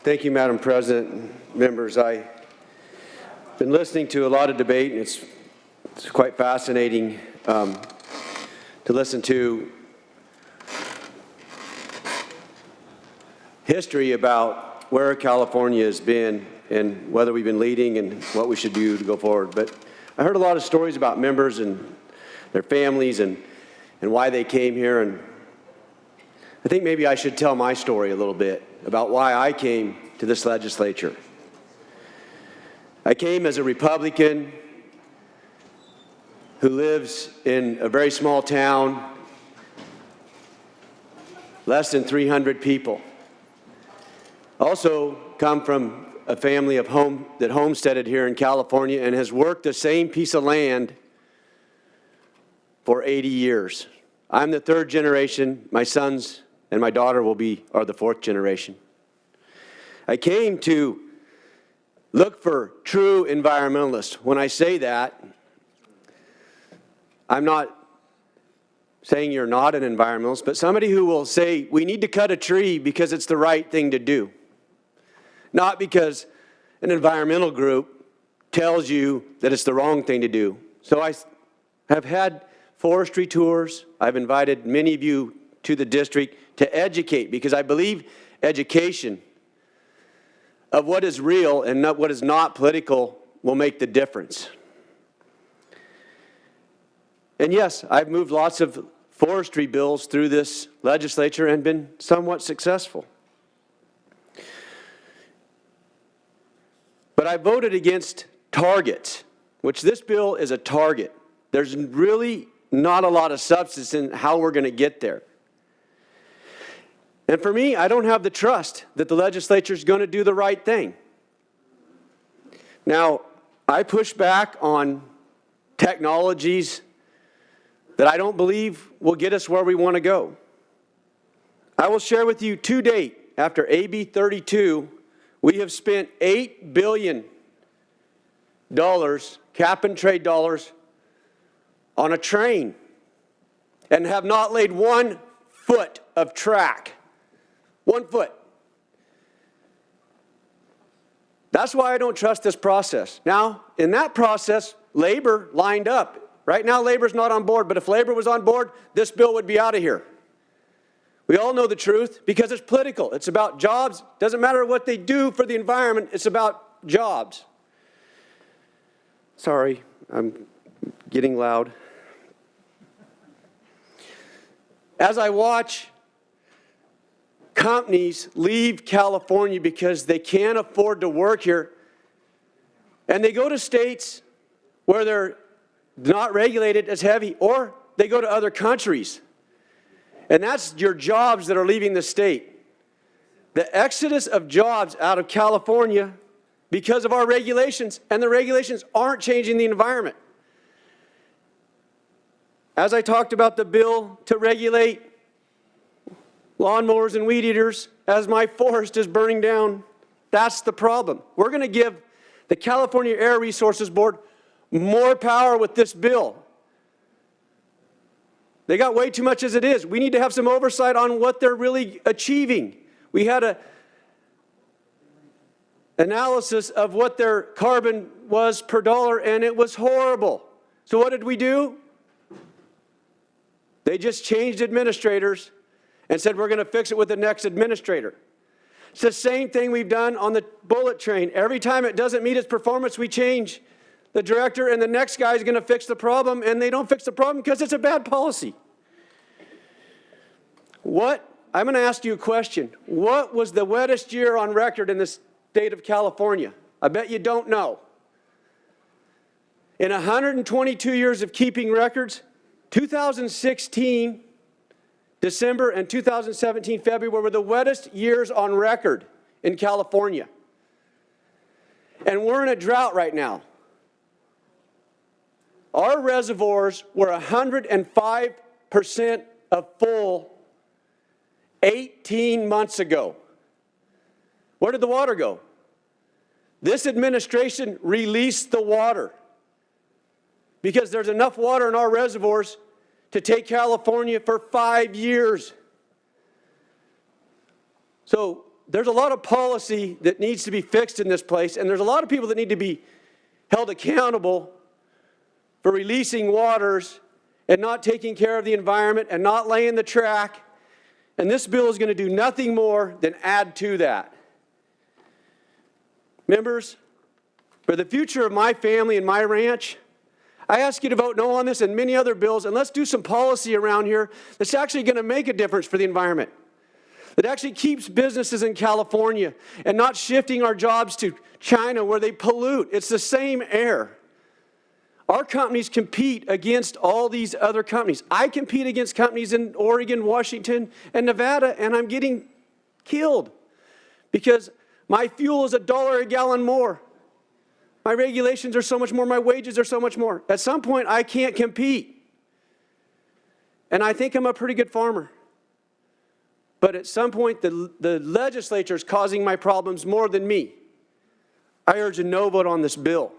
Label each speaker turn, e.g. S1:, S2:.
S1: Thank you, Madam President. Members, I've been listening to a lot of debate, and it's quite fascinating to listen to history about where California has been and whether we've been leading and what we should do to go forward. But I heard a lot of stories about members and their families and why they came here, and I think maybe I should tell my story a little bit about why I came to this legislature. I came as a Republican who lives in a very small town, less than 300 people. Also come from a family of that homesteaded here in California and has worked the same piece of land for 80 years. I'm the third generation. My sons and my daughter are the fourth generation. I came to look for true environmentalists. When I say that, I'm not saying you're not an environmentalist, but somebody who will say we need to cut a tree because it's the right thing to do. Not because an environmental group tells you that it's the wrong thing to do. So I have had forestry tours. I've invited many of you to the district to educate, because I believe education of what is real and not what is not political will make the difference. And yes, I've moved lots of forestry bills through this legislature and been somewhat successful. But I voted against targets, which this bill is a target. There's really not a lot of substance in how we're going to get there. And for me, I don't have the trust that the legislature is going to do the right thing. Now, I push back on technologies that I don't believe will get us where we want to go. I will share with you to date, after AB 32, we have spent $8 billion, cap and trade dollars, on a train and have not laid 1 foot of track. 1 foot. That's why I don't trust this process. Now, in that process, labor lined up. Right now, labor's not on board, but if labor was on board, this bill would be out of here. We all know the truth because it's political. It's about jobs. Doesn't matter what they do for the environment, it's about jobs. Sorry, I'm getting loud. As I watch companies leave California because they can't afford to work here, and they go to states where they're not regulated as heavy, or they go to other countries. And that's your jobs that are leaving the state. The exodus of jobs out of California because of our regulations, and the regulations aren't changing the environment. As I talked about the bill to regulate lawnmowers and weed eaters, as my forest is burning down, that's the problem. We're going to give the California Air Resources Board more power with this bill. They got way too much as it is. We need to have some oversight on what they're really achieving. We had an analysis of what their carbon was per dollar, and it was horrible. So what did we do? They just changed administrators and said we're going to fix it with the next administrator. It's the same thing we've done on the bullet train. Every time it doesn't meet its performance, we change the director, and the next guy is going to fix the problem, and they don't fix the problem because it's a bad policy. I'm going to ask you a question. What was the wettest year on record in the state of California? I bet you don't know. In 122 years of keeping records, 2016 December and 2017 February were the wettest years on record in California. And we're in a drought right now. Our reservoirs were 105% of full 18 months ago. Where did the water go? This administration released the water because there's enough water in our reservoirs to take California for 5 years. So there's a lot of policy that needs to be fixed in this place, and there's a lot of people that need to be held accountable for releasing waters and not taking care of the environment and not laying the track. And this bill is going to do nothing more than add to that. Members, for the future of my family and my ranch, I ask you to vote no on this and many other bills, and let's do some policy around here that's actually going to make a difference for the environment, that actually keeps businesses in California and not shifting our jobs to China where they pollute. It's the same air. Our companies compete against all these other companies. I compete against companies in Oregon, Washington, and Nevada, and I'm getting killed because my fuel is $1 a gallon more. My regulations are so much more. My wages are so much more. At some point, I can't compete. And I think I'm a pretty good farmer. But at some point, the legislature is causing my problems more than me. I urge a no vote on this bill.